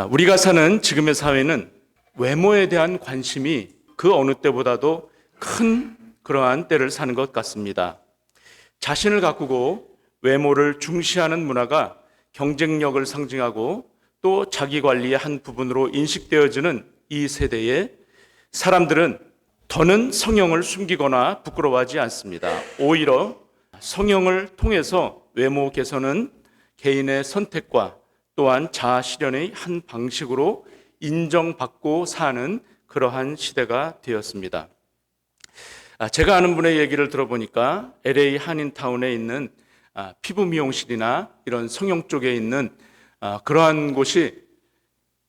우리가 사는 지금의 사회는 외모에 대한 관심이 그 어느 때보다도 큰 그러한 때를 사는 것 같습니다. 자신을 가꾸고 외모를 중시하는 문화가 경쟁력을 상징하고 또 자기 관리의 한 부분으로 인식되어지는 이 세대에 사람들은 더는 성형을 숨기거나 부끄러워하지 않습니다. 오히려 성형을 통해서 외모 개선은 개인의 선택과 또한 자아 실현의 한 방식으로 인정받고 사는 그러한 시대가 되었습니다. 제가 아는 분의 얘기를 들어보니까 LA 한인타운에 있는 피부 미용실이나 이런 성형 쪽에 있는 그러한 곳이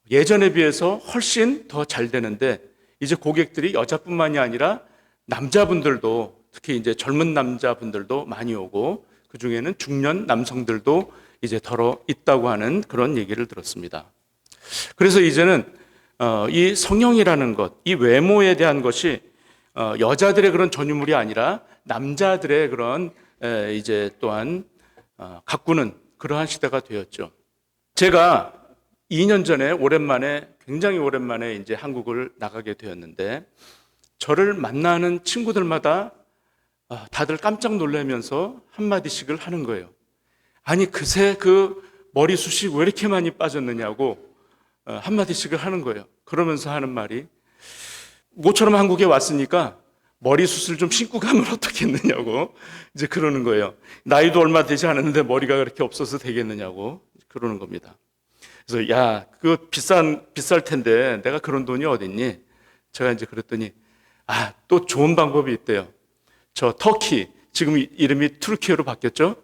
예전에 비해서 훨씬 더 잘 되는데 이제 고객들이 여자뿐만이 아니라 남자분들도 특히 이제 젊은 남자분들도 많이 오고 그 중에는 중년 남성들도 이제 더러 있다고 하는 그런 얘기를 들었습니다. 그래서 이제는 이 성형이라는 것, 이 외모에 대한 것이 여자들의 그런 전유물이 아니라 남자들의 그런 이제 또한 가꾸는 그러한 시대가 되었죠. 제가 2년 전에 굉장히 오랜만에 이제 한국을 나가게 되었는데 저를 만나는 친구들마다 다들 깜짝 놀라면서 한마디씩을 하는 거예요. 아니 그새 그 머리숱이 왜 이렇게 많이 빠졌느냐고 한마디씩을 하는 거예요. 그러면서 하는 말이 모처럼 한국에 왔으니까 머리숱을 좀 신고 가면 어떻겠느냐고 이제 그러는 거예요. 나이도 얼마 되지 않았는데 머리가 그렇게 없어서 되겠느냐고 그러는 겁니다. 그래서 야, 그거 비쌀 텐데 내가 그런 돈이 어딨니? 제가 이제 그랬더니 또 좋은 방법이 있대요. 저 터키, 지금 이름이 투르키예로 바뀌었죠?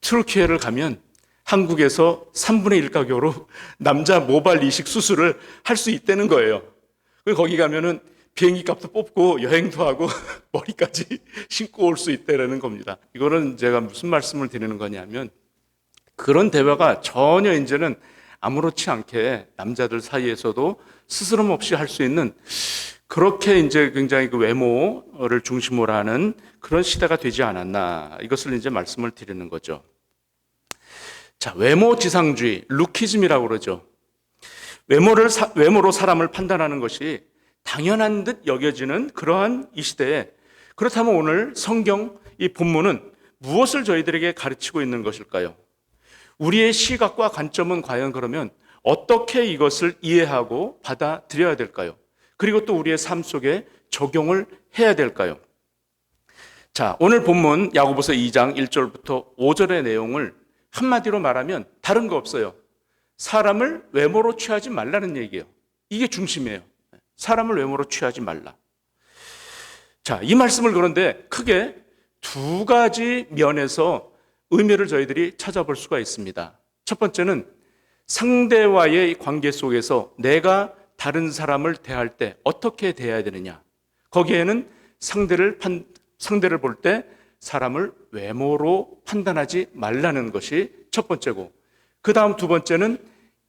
투르키예를 가면 한국에서 3분의 1 가격으로 남자 모발 이식 수술을 할 수 있다는 거예요. 거기 가면은 비행기 값도 뽑고 여행도 하고 머리까지 신고 올 수 있다는 겁니다. 이거는 제가 무슨 말씀을 드리는 거냐면 그런 대화가 전혀 이제는 아무렇지 않게 남자들 사이에서도 스스럼 없이 할 수 있는 그렇게 이제 굉장히 그 외모를 중심으로 하는 그런 시대가 되지 않았나 이것을 이제 말씀을 드리는 거죠. 자, 외모 지상주의, 루키즘이라고 그러죠. 외모로 사람을 판단하는 것이 당연한 듯 여겨지는 그러한 이 시대에 그렇다면 오늘 성경 이 본문은 무엇을 저희들에게 가르치고 있는 것일까요? 우리의 시각과 관점은 과연 그러면 어떻게 이것을 이해하고 받아들여야 될까요? 그리고 또 우리의 삶 속에 적용을 해야 될까요? 자, 오늘 본문 야고보서 2장 1절부터 5절의 내용을 한마디로 말하면 다른 거 없어요. 사람을 외모로 취하지 말라는 얘기예요. 이게 중심이에요. 사람을 외모로 취하지 말라. 자, 이 말씀을 그런데 크게 두 가지 면에서 의미를 저희들이 찾아볼 수가 있습니다. 첫 번째는 상대와의 관계 속에서 내가 다른 사람을 대할 때 어떻게 대해야 되느냐. 거기에는 상대를 볼 때 사람을 외모로 판단하지 말라는 것이 첫 번째고, 그 다음 두 번째는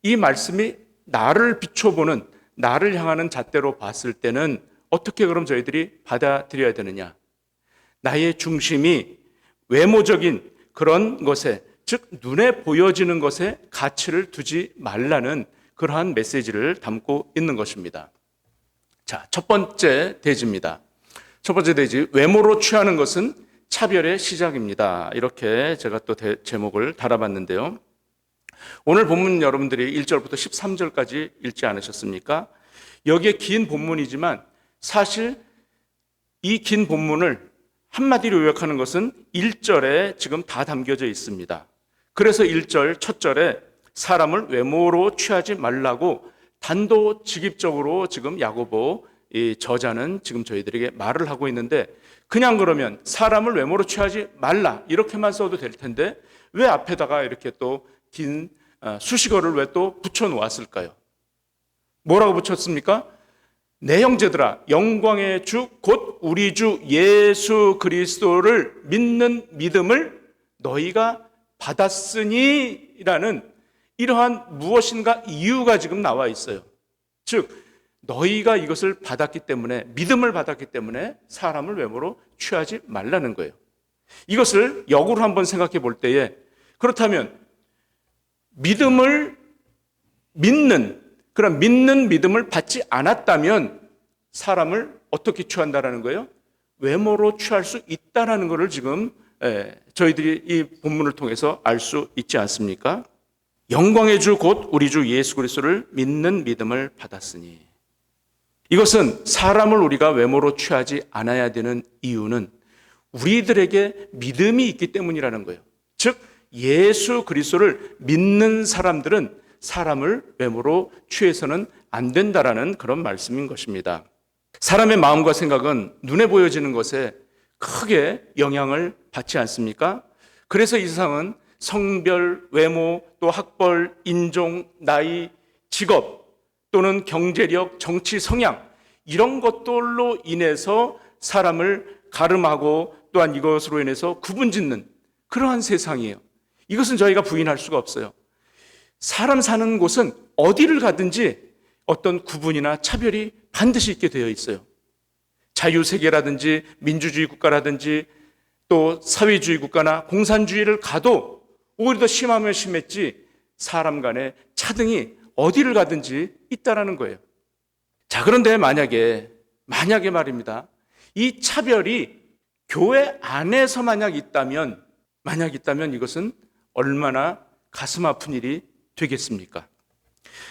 이 말씀이 나를 비춰보는, 나를 향하는 잣대로 봤을 때는 어떻게 그럼 저희들이 받아들여야 되느냐. 나의 중심이 외모적인 그런 것에, 즉 눈에 보여지는 것에 가치를 두지 말라는 그러한 메시지를 담고 있는 것입니다. 자, 첫 번째 대지입니다. 첫 번째 대지, 외모로 취하는 것은 차별의 시작입니다. 이렇게 제가 또 제목을 달아봤는데요. 오늘 본문 여러분들이 1절부터 13절까지 읽지 않으셨습니까? 여기에 긴 본문이지만 사실 이 긴 본문을 한마디로 요약하는 것은 1절에 지금 다 담겨져 있습니다. 그래서 1절 첫 절에 사람을 외모로 취하지 말라고 단도직입적으로 지금 야고보 이 저자는 지금 저희들에게 말을 하고 있는데, 그냥 그러면 사람을 외모로 취하지 말라 이렇게만 써도 될 텐데 왜 앞에다가 이렇게 또 긴 수식어를 왜 또 붙여 놓았을까요? 뭐라고 붙였습니까? 내 형제들아, 영광의 주 곧 우리 주 예수 그리스도를 믿는 믿음을 너희가 받았으니 라는 이러한 무엇인가 이유가 지금 나와 있어요. 즉 너희가 이것을 받았기 때문에, 믿음을 받았기 때문에 사람을 외모로 취하지 말라는 거예요. 이것을 역으로 한번 생각해 볼 때에, 그렇다면 믿음을 믿는 그런 믿는 믿음을 받지 않았다면 사람을 어떻게 취한다라는 거예요? 외모로 취할 수 있다라는 것을 지금 저희들이 이 본문을 통해서 알 수 있지 않습니까? 영광의 주 곧 우리 주 예수 그리스도를 믿는 믿음을 받았으니, 이것은 사람을 우리가 외모로 취하지 않아야 되는 이유는 우리들에게 믿음이 있기 때문이라는 거예요. 즉 예수 그리스도를 믿는 사람들은 사람을 외모로 취해서는 안 된다라는 그런 말씀인 것입니다. 사람의 마음과 생각은 눈에 보여지는 것에 크게 영향을 받지 않습니까? 그래서 이 세상은 성별, 외모, 또 학벌, 인종, 나이, 직업 또는 경제력, 정치 성향 이런 것들로 인해서 사람을 가름하고 또한 이것으로 인해서 구분짓는 그러한 세상이에요. 이것은 저희가 부인할 수가 없어요. 사람 사는 곳은 어디를 가든지 어떤 구분이나 차별이 반드시 있게 되어 있어요. 자유세계라든지 민주주의 국가라든지 또 사회주의 국가나 공산주의를 가도 오히려 더 심하면 심했지 사람 간의 차등이 어디를 가든지 있다라는 거예요. 자, 그런데 만약에 말입니다. 이 차별이 교회 안에서 만약 있다면 이것은 얼마나 가슴 아픈 일이 되겠습니까?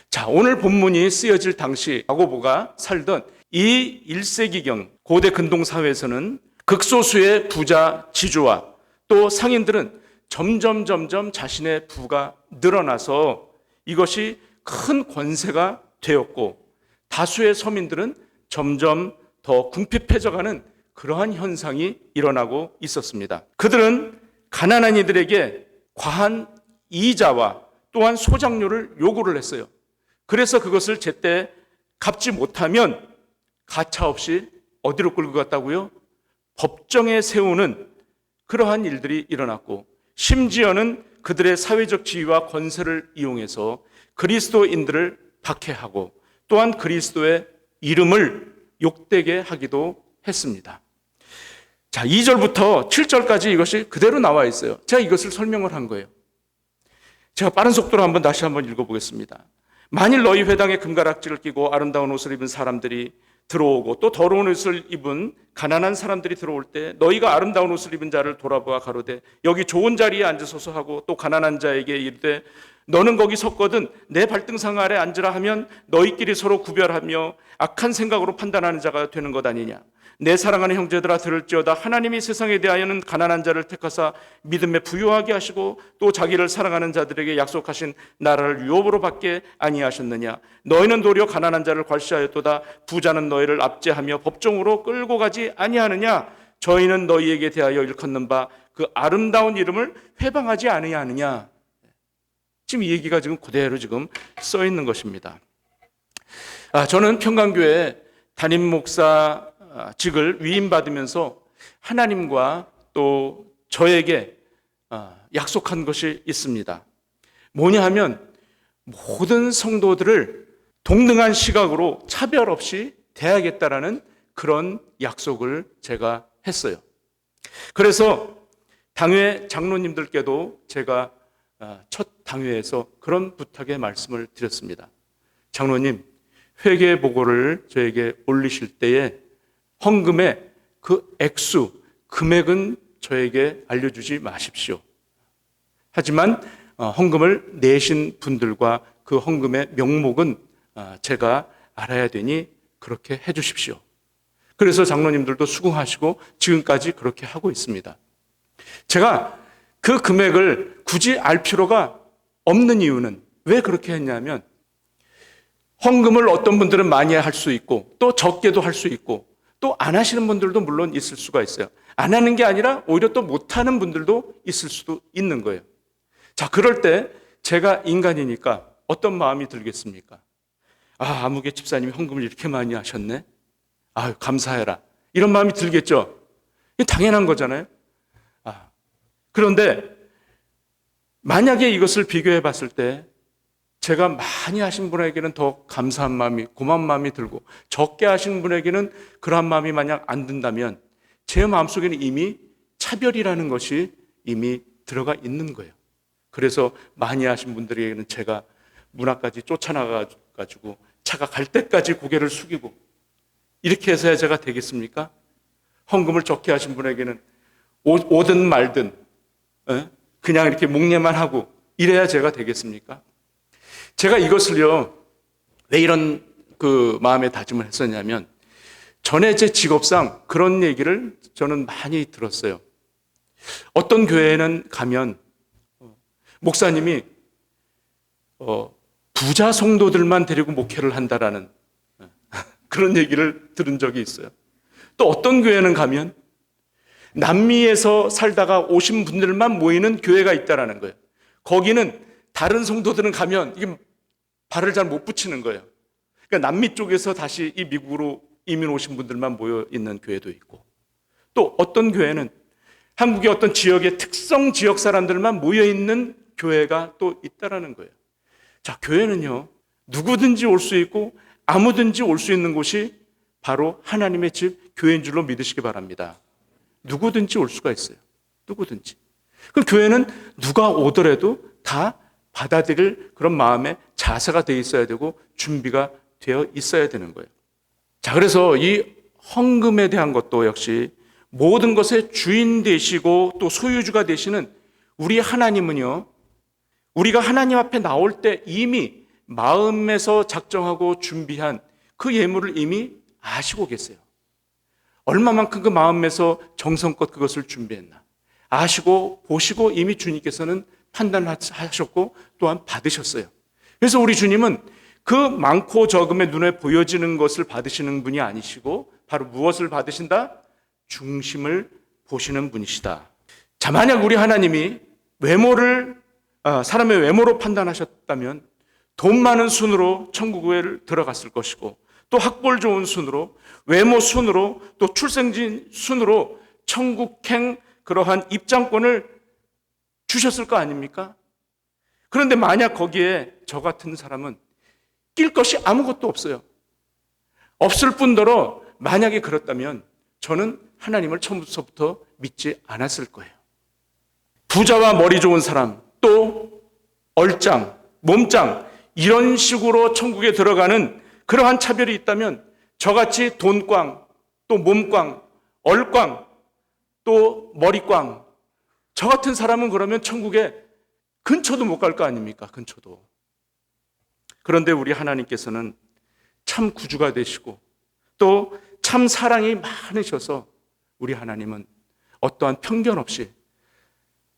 자, 오늘 본문이 쓰여질 당시 야고보가 살던 이 1세기경 고대 근동사회에서는 극소수의 부자 지주와 또 상인들은 점점 자신의 부가 늘어나서 이것이 큰 권세가 되었고, 다수의 서민들은 점점 더 궁핍해져가는 그러한 현상이 일어나고 있었습니다. 그들은 가난한 이들에게 과한 이자와 또한 소장료를 요구를 했어요. 그래서 그것을 제때 갚지 못하면 가차없이 어디로 끌고 갔다고요? 법정에 세우는 그러한 일들이 일어났고, 심지어는 그들의 사회적 지위와 권세를 이용해서 그리스도인들을 박해하고 또한 그리스도의 이름을 욕되게 하기도 했습니다. 자, 2절부터 7절까지 이것이 그대로 나와 있어요. 제가 이것을 설명을 한 거예요. 제가 빠른 속도로 다시 한번 읽어보겠습니다. 만일 너희 회당에 금가락지를 끼고 아름다운 옷을 입은 사람들이 들어오고 또 더러운 옷을 입은 가난한 사람들이 들어올 때 너희가 아름다운 옷을 입은 자를 돌아보아 가로되 여기 좋은 자리에 앉으소서 하고 또 가난한 자에게 이르되 너는 거기 섰거든 내 발등상 아래 앉으라 하면 너희끼리 서로 구별하며 악한 생각으로 판단하는 자가 되는 것 아니냐. 내 사랑하는 형제들아 들을지어다. 하나님이 세상에 대하여는 가난한 자를 택하사 믿음에 부유하게 하시고 또 자기를 사랑하는 자들에게 약속하신 나라를 유업으로 받게 아니하셨느냐. 너희는 도리어 가난한 자를 괄시하였도다. 부자는 너희를 압제하며 법정으로 끌고 가지 아니하느냐. 저희는 너희에게 대하여 일컫는 바 그 아름다운 이름을 회방하지 아니하느냐. 지금 이 얘기가 지금 그대로 지금 써 있는 것입니다. 저는 평강교회 담임 목사 직을 위임받으면서 하나님과 또 저에게 약속한 것이 있습니다. 뭐냐 하면 모든 성도들을 동등한 시각으로 차별 없이 대하겠다라는 그런 약속을 제가 했어요. 그래서 당회 장로님들께도 제가 첫 당회에서 그런 부탁의 말씀을 드렸습니다. 장로님, 회계 보고를 저에게 올리실 때에 헌금의 그 액수, 금액은 저에게 알려주지 마십시오. 하지만 헌금을 내신 분들과 그 헌금의 명목은 제가 알아야 되니 그렇게 해 주십시오. 그래서 장로님들도 수긍하시고 지금까지 그렇게 하고 있습니다. 제가 그 금액을 굳이 알 필요가 없는 이유는 왜 그렇게 했냐면 헌금을 어떤 분들은 많이 할 수 있고 또 적게도 할 수 있고 또 안 하시는 분들도 물론 있을 수가 있어요. 안 하는 게 아니라 오히려 또 못하는 분들도 있을 수도 있는 거예요. 자, 그럴 때 제가 인간이니까 어떤 마음이 들겠습니까? 아무개 집사님이 헌금을 이렇게 많이 하셨네. 감사해라. 이런 마음이 들겠죠. 이게 당연한 거잖아요. 그런데 만약에 이것을 비교해 봤을 때 제가 많이 하신 분에게는 더 감사한 마음이, 고마운 마음이 들고 적게 하신 분에게는 그러한 마음이 만약 안 든다면 제 마음속에는 이미 차별이라는 것이 이미 들어가 있는 거예요. 그래서 많이 하신 분들에게는 제가 문 앞까지 쫓아나가 가지고 차가 갈 때까지 고개를 숙이고 이렇게 해서야 제가 되겠습니까? 헌금을 적게 하신 분에게는 오든 말든 그냥 이렇게 목례만 하고 이래야 제가 되겠습니까? 제가 이것을요, 왜 이런 마음의 다짐을 했었냐면, 전에 제 직업상 그런 얘기를 저는 많이 들었어요. 어떤 교회에는 가면 목사님이 부자 성도들만 데리고 목회를 한다라는 그런 얘기를 들은 적이 있어요. 또 어떤 교회는 가면 남미에서 살다가 오신 분들만 모이는 교회가 있다라는 거예요. 거기는 다른 성도들은 가면 이게 발을 잘 못 붙이는 거예요. 그러니까 남미 쪽에서 다시 이 미국으로 이민 오신 분들만 모여 있는 교회도 있고, 또 어떤 교회는 한국의 어떤 지역의 특성 지역 사람들만 모여 있는 교회가 또 있다라는 거예요. 자, 교회는요, 누구든지 올 수 있고 아무든지 올 수 있는 곳이 바로 하나님의 집, 교회인 줄로 믿으시기 바랍니다. 누구든지 올 수가 있어요. 누구든지. 그 교회는 누가 오더라도 다 받아들일 그런 마음의 자세가 되어 있어야 되고 준비가 되어 있어야 되는 거예요. 자, 그래서 이 헌금에 대한 것도 역시 모든 것의 주인 되시고 또 소유주가 되시는 우리 하나님은요, 우리가 하나님 앞에 나올 때 이미 마음에서 작정하고 준비한 그 예물을 이미 아시고 계세요. 얼마만큼 그 마음에서 정성껏 그것을 준비했나 아시고 보시고 이미 주님께서는 판단하셨고 또한 받으셨어요. 그래서 우리 주님은 그 많고 적음의 눈에 보여지는 것을 받으시는 분이 아니시고 바로 무엇을 받으신다? 중심을 보시는 분이시다. 자, 만약 우리 하나님이 사람의 외모로 판단하셨다면 돈 많은 순으로 천국에 들어갔을 것이고, 또 학벌 좋은 순으로, 외모 순으로, 또 출생진 순으로 천국행 그러한 입장권을 주셨을 거 아닙니까? 그런데 만약 거기에 저 같은 사람은 낄 것이 아무것도 없어요. 없을 뿐더러 만약에 그렇다면 저는 하나님을 처음부터 믿지 않았을 거예요. 부자와 머리 좋은 사람, 또 얼짱, 몸짱, 이런 식으로 천국에 들어가는 그러한 차별이 있다면 저같이 돈꽝, 또 몸꽝, 얼꽝, 또 머리꽝, 저 같은 사람은 그러면 천국에 근처도 못 갈 거 아닙니까? 근처도. 그런데 우리 하나님께서는 참 구주가 되시고 또 참 사랑이 많으셔서 우리 하나님은 어떠한 편견 없이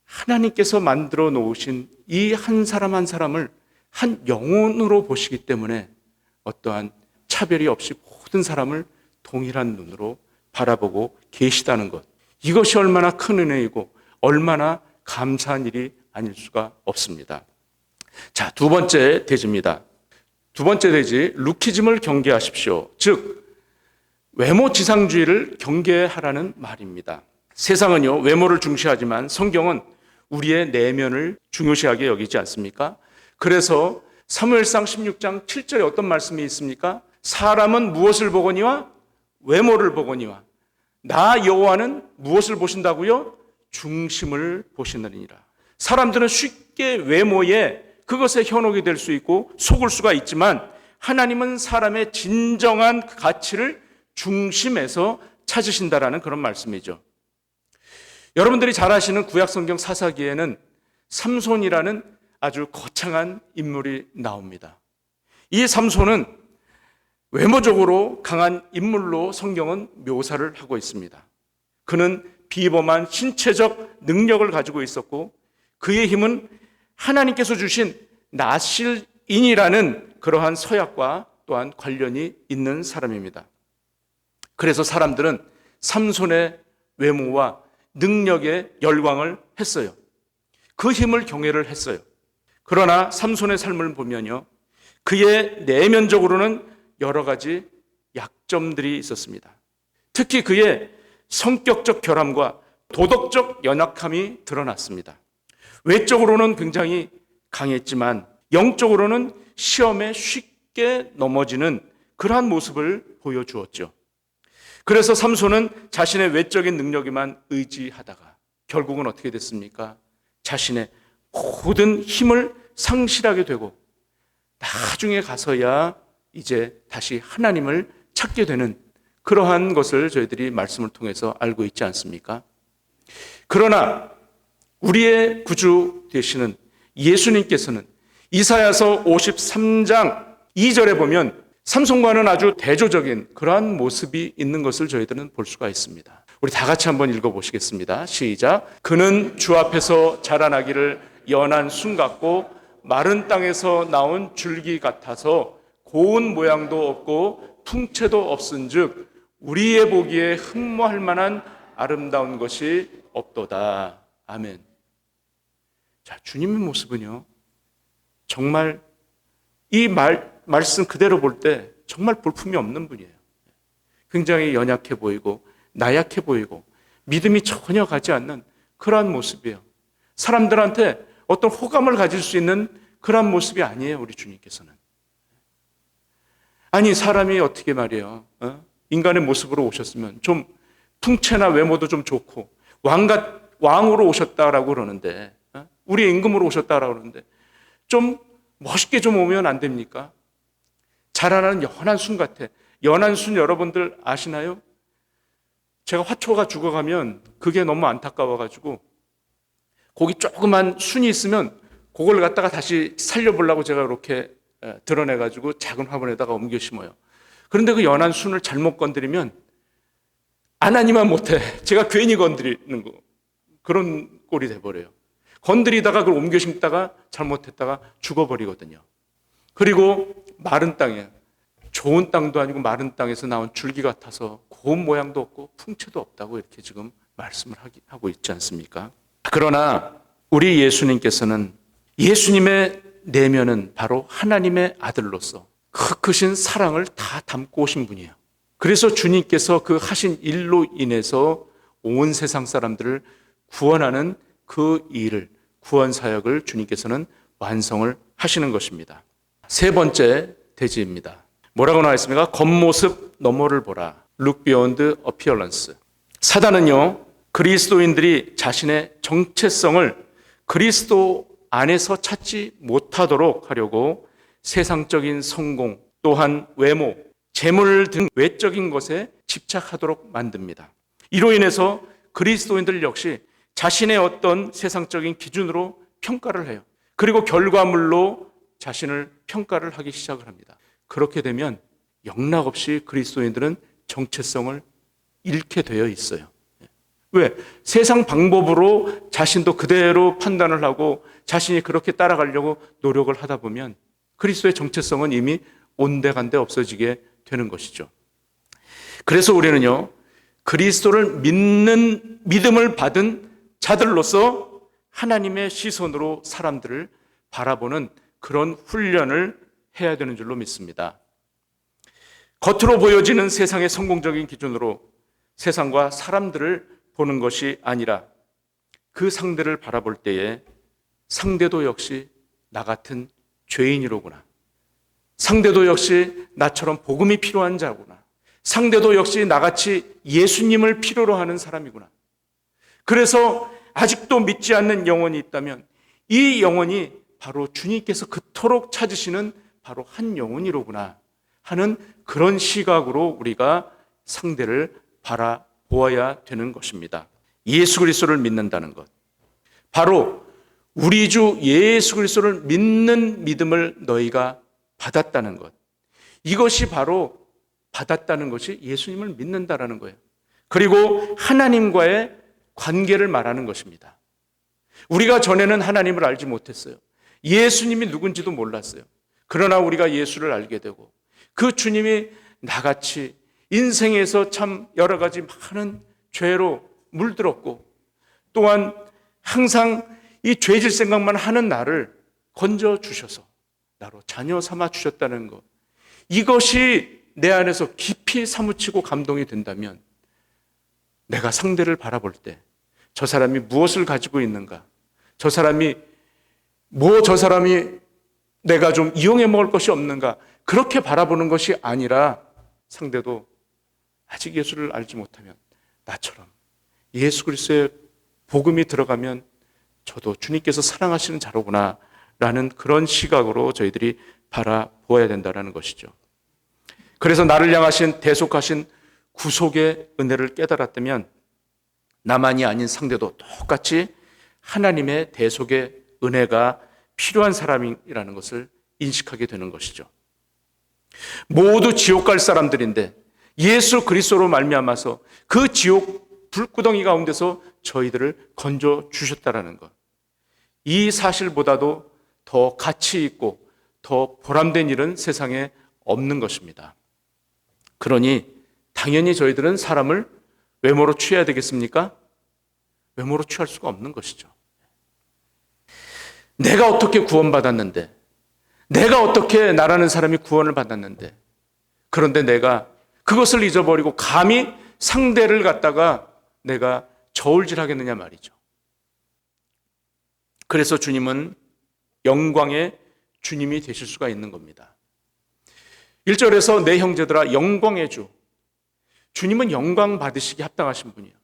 하나님께서 만들어 놓으신 이 한 사람 한 사람을 한 영혼으로 보시기 때문에 어떠한 차별이 없이 모든 사람을 동일한 눈으로 바라보고 계시다는 것, 이것이 얼마나 큰 은혜이고 얼마나 감사한 일이 아닐 수가 없습니다. 자, 두 번째 대지입니다. 두 번째 대지, 루키즘을 경계하십시오. 즉 외모 지상주의를 경계하라는 말입니다. 세상은요, 외모를 중시하지만 성경은 우리의 내면을 중요시하게 여기지 않습니까? 그래서 사무엘상 16장 7절에 어떤 말씀이 있습니까? 사람은 무엇을 보거니와 외모를 보거니와 나 여호와는 무엇을 보신다고요? 중심을 보시느니라. 사람들은 쉽게 외모에 그것에 현혹이 될 수 있고 속을 수가 있지만 하나님은 사람의 진정한 가치를 중심에서 찾으신다라는 그런 말씀이죠. 여러분들이 잘 아시는 구약성경 사사기에는 삼손이라는 아주 거창한 인물이 나옵니다. 이 삼손은 외모적으로 강한 인물로 성경은 묘사를 하고 있습니다. 그는 비범한 신체적 능력을 가지고 있었고 그의 힘은 하나님께서 주신 나실인이라는 그러한 서약과 또한 관련이 있는 사람입니다. 그래서 사람들은 삼손의 외모와 능력에 열광을 했어요. 그 힘을 경외를 했어요. 그러나 삼손의 삶을 보면요, 그의 내면적으로는 여러 가지 약점들이 있었습니다. 특히 그의 성격적 결함과 도덕적 연약함이 드러났습니다. 외적으로는 굉장히 강했지만 영적으로는 시험에 쉽게 넘어지는 그러한 모습을 보여주었죠. 그래서 삼손은 자신의 외적인 능력에만 의지하다가 결국은 어떻게 됐습니까? 자신의 모든 힘을 상실하게 되고 나중에 가서야 이제 다시 하나님을 찾게 되는 그러한 것을 저희들이 말씀을 통해서 알고 있지 않습니까? 그러나 우리의 구주 되시는 예수님께서는 이사야서 53장 2절에 보면 삼손과는 아주 대조적인 그러한 모습이 있는 것을 저희들은 볼 수가 있습니다. 우리 다 같이 한번 읽어보시겠습니다. 시작. 그는 주 앞에서 자라나기를 연한 순 같고 마른 땅에서 나온 줄기 같아서 고운 모양도 없고 풍채도 없은즉 우리의 보기에 흠모할 만한 아름다운 것이 없도다. 아멘. 자, 주님의 모습은요, 정말 이 말씀 그대로 볼 때 정말 볼품이 없는 분이에요. 굉장히 연약해 보이고 나약해 보이고 믿음이 전혀 가지 않는 그러한 모습이에요. 사람들한테 어떤 호감을 가질 수 있는 그러한 모습이 아니에요, 우리 주님께서는. 아니, 사람이 어떻게 말이에요, 인간의 모습으로 오셨으면 좀 풍채나 외모도 좀 좋고 왕으로 오셨다라고 그러는데, 우리의 임금으로 오셨다라고 그러는데 좀 멋있게 좀 오면 안 됩니까? 자라나는 연한 순 같아. 연한 순 여러분들 아시나요? 제가 화초가 죽어가면 그게 너무 안타까워가지고 거기 조그만 순이 있으면 그걸 갖다가 다시 살려보려고 제가 이렇게 드러내가지고 작은 화분에다가 옮겨 심어요. 그런데 그 연한 순을 잘못 건드리면 안 하니만 못해. 제가 괜히 건드리는 거. 그런 꼴이 돼버려요. 건드리다가 그걸 옮겨 심다가 잘못했다가 죽어버리거든요. 그리고 마른 땅이에요. 좋은 땅도 아니고 마른 땅에서 나온 줄기 같아서 고운 모양도 없고 풍채도 없다고 이렇게 지금 말씀을 하고 있지 않습니까? 그러나 우리 예수님께서는 예수님의 내면은 바로 하나님의 아들로서 크신 사랑을 다 담고 오신 분이에요. 그래서 주님께서 그 하신 일로 인해서 온 세상 사람들을 구원하는 그 일을, 구원 사역을 주님께서는 완성을 하시는 것입니다. 세 번째 대지입니다. 뭐라고 나와 있습니까? 겉모습 너머를 보라. Look beyond appearance. 사단은요, 그리스도인들이 자신의 정체성을 그리스도 안에서 찾지 못하도록 하려고 세상적인 성공, 또한 외모, 재물 등 외적인 것에 집착하도록 만듭니다. 이로 인해서 그리스도인들 역시 자신의 어떤 세상적인 기준으로 평가를 해요. 그리고 결과물로 자신을 평가를 하기 시작을 합니다. 그렇게 되면 영락없이 그리스도인들은 정체성을 잃게 되어 있어요. 왜? 세상 방법으로 자신도 그대로 판단을 하고 자신이 그렇게 따라가려고 노력을 하다 보면 그리스도의 정체성은 이미 온데간데 없어지게 되는 것이죠. 그래서 우리는요, 그리스도를 믿는 믿음을 받은 자들로서 하나님의 시선으로 사람들을 바라보는 그런 훈련을 해야 되는 줄로 믿습니다. 겉으로 보여지는 세상의 성공적인 기준으로 세상과 사람들을 보는 것이 아니라 그 상대를 바라볼 때에 상대도 역시 나 같은 죄인이로구나. 상대도 역시 나처럼 복음이 필요한 자구나. 상대도 역시 나같이 예수님을 필요로 하는 사람이구나. 그래서 아직도 믿지 않는 영혼이 있다면 이 영혼이 바로 주님께서 그토록 찾으시는 바로 한 영혼이로구나 하는 그런 시각으로 우리가 상대를 바라보아야 되는 것입니다. 예수 그리스도를 믿는다는 것, 바로 우리 주 예수 그리스도를 믿는 믿음을 너희가 받았다는 것, 이것이 바로 받았다는 것이 예수님을 믿는다라는 거예요. 그리고 하나님과의 관계를 말하는 것입니다. 우리가 전에는 하나님을 알지 못했어요. 예수님이 누군지도 몰랐어요. 그러나 우리가 예수를 알게 되고 그 주님이 나같이 인생에서 참 여러 가지 많은 죄로 물들었고 또한 항상 이 죄질 생각만 하는 나를 건져주셔서 나로 자녀 삼아 주셨다는 것, 이것이 내 안에서 깊이 사무치고 감동이 된다면 내가 상대를 바라볼 때 저 사람이 무엇을 가지고 있는가, 저 사람이 내가 좀 이용해 먹을 것이 없는가, 그렇게 바라보는 것이 아니라 상대도 아직 예수를 알지 못하면 나처럼 예수 그리스도의 복음이 들어가면 저도 주님께서 사랑하시는 자로구나 라는 그런 시각으로 저희들이 바라보아야 된다는 것이죠. 그래서 나를 향하신 대속하신 구속의 은혜를 깨달았다면 나만이 아닌 상대도 똑같이 하나님의 대속의 은혜가 필요한 사람이라는 것을 인식하게 되는 것이죠. 모두 지옥 갈 사람들인데 예수 그리스도로 말미암아서 그 지옥 불구덩이 가운데서 저희들을 건져 주셨다라는 것. 이 사실보다도 더 가치 있고 더 보람된 일은 세상에 없는 것입니다. 그러니 당연히 저희들은 사람을 외모로 취해야 되겠습니까? 외모로 취할 수가 없는 것이죠. 내가 어떻게 구원받았는데, 내가 어떻게 나라는 사람이 구원을 받았는데, 그런데 내가 그것을 잊어버리고 감히 상대를 갖다가 내가 저울질하겠느냐 말이죠. 그래서 주님은 영광의 주님이 되실 수가 있는 겁니다. 1절에서 내 형제들아 영광의 주. 주님은 영광 받으시기 합당하신 분이에요.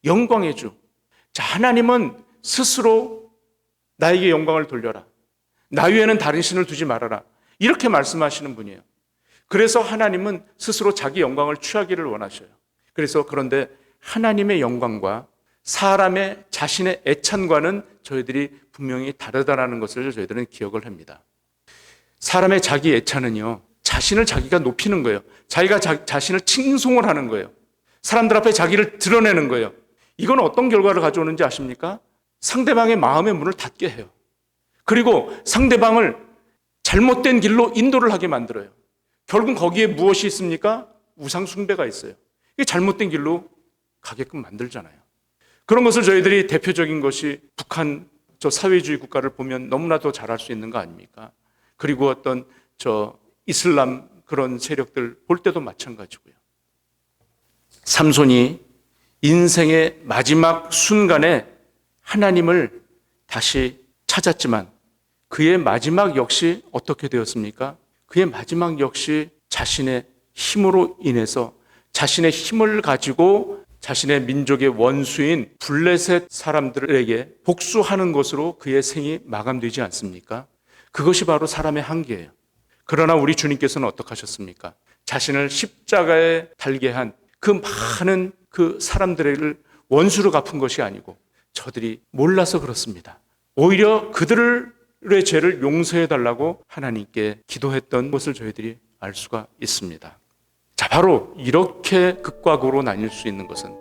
영광의 주. 자, 하나님은 스스로 나에게 영광을 돌려라. 나 위에는 다른 신을 두지 말아라. 이렇게 말씀하시는 분이에요. 그래서 하나님은 스스로 자기 영광을 취하기를 원하셔요. 그래서 그런데 하나님의 영광과 사람의 자신의 애찬과는 저희들이 분명히 다르다라는 것을 저희들은 기억을 합니다. 사람의 자기 애찬은요, 자신을 자기가 높이는 거예요. 자기가 자신을 칭송을 하는 거예요. 사람들 앞에 자기를 드러내는 거예요. 이건 어떤 결과를 가져오는지 아십니까? 상대방의 마음의 문을 닫게 해요. 그리고 상대방을 잘못된 길로 인도를 하게 만들어요. 결국 거기에 무엇이 있습니까? 우상 숭배가 있어요. 이게 잘못된 길로 가게끔 만들잖아요. 그런 것을 저희들이 대표적인 것이 북한 저 사회주의 국가를 보면 너무나도 잘 알 수 있는 거 아닙니까? 그리고 어떤 저 이슬람 그런 세력들 볼 때도 마찬가지고요. 삼손이 인생의 마지막 순간에 하나님을 다시 찾았지만 그의 마지막 역시 어떻게 되었습니까? 그의 마지막 역시 자신의 힘으로 인해서 자신의 힘을 가지고 자신의 민족의 원수인 블레셋 사람들에게 복수하는 것으로 그의 생이 마감되지 않습니까? 그것이 바로 사람의 한계예요. 그러나 우리 주님께서는 어떻게 하셨습니까? 자신을 십자가에 달게 한 그 많은 그 사람들을 원수로 갚은 것이 아니고 저들이 몰라서 그렇습니다. 오히려 그들의 죄를 용서해 달라고 하나님께 기도했던 것을 저희들이 알 수가 있습니다. 자, 바로 이렇게 극과 극으로 나뉠 수 있는 것은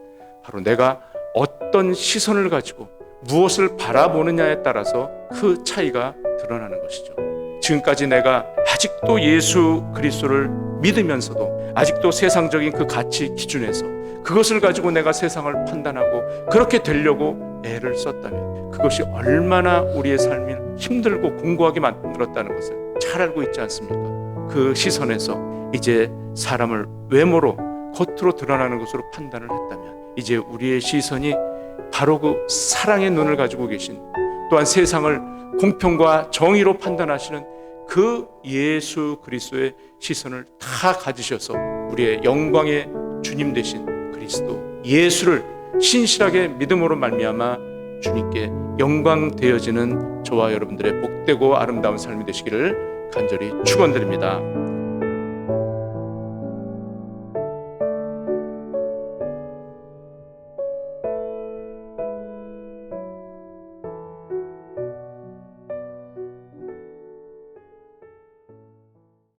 바로 내가 어떤 시선을 가지고 무엇을 바라보느냐에 따라서 그 차이가 드러나는 것이죠. 지금까지 내가 아직도 예수 그리스도를 믿으면서도 아직도 세상적인 그 가치 기준에서 그것을 가지고 내가 세상을 판단하고 그렇게 되려고 애를 썼다면 그것이 얼마나 우리의 삶을 힘들고 공고하게 만들었다는 것을 잘 알고 있지 않습니까? 그 시선에서 이제 사람을 외모로 겉으로 드러나는 것으로 판단을 했다면 이제 우리의 시선이 바로 그 사랑의 눈을 가지고 계신 또한 세상을 공평과 정의로 판단하시는 그 예수 그리스도의 시선을 다 가지셔서 우리의 영광의 주님 되신 그리스도 예수를 신실하게 믿음으로 말미암아 주님께 영광 되어지는 저와 여러분들의 복되고 아름다운 삶이 되시기를 간절히 축원드립니다.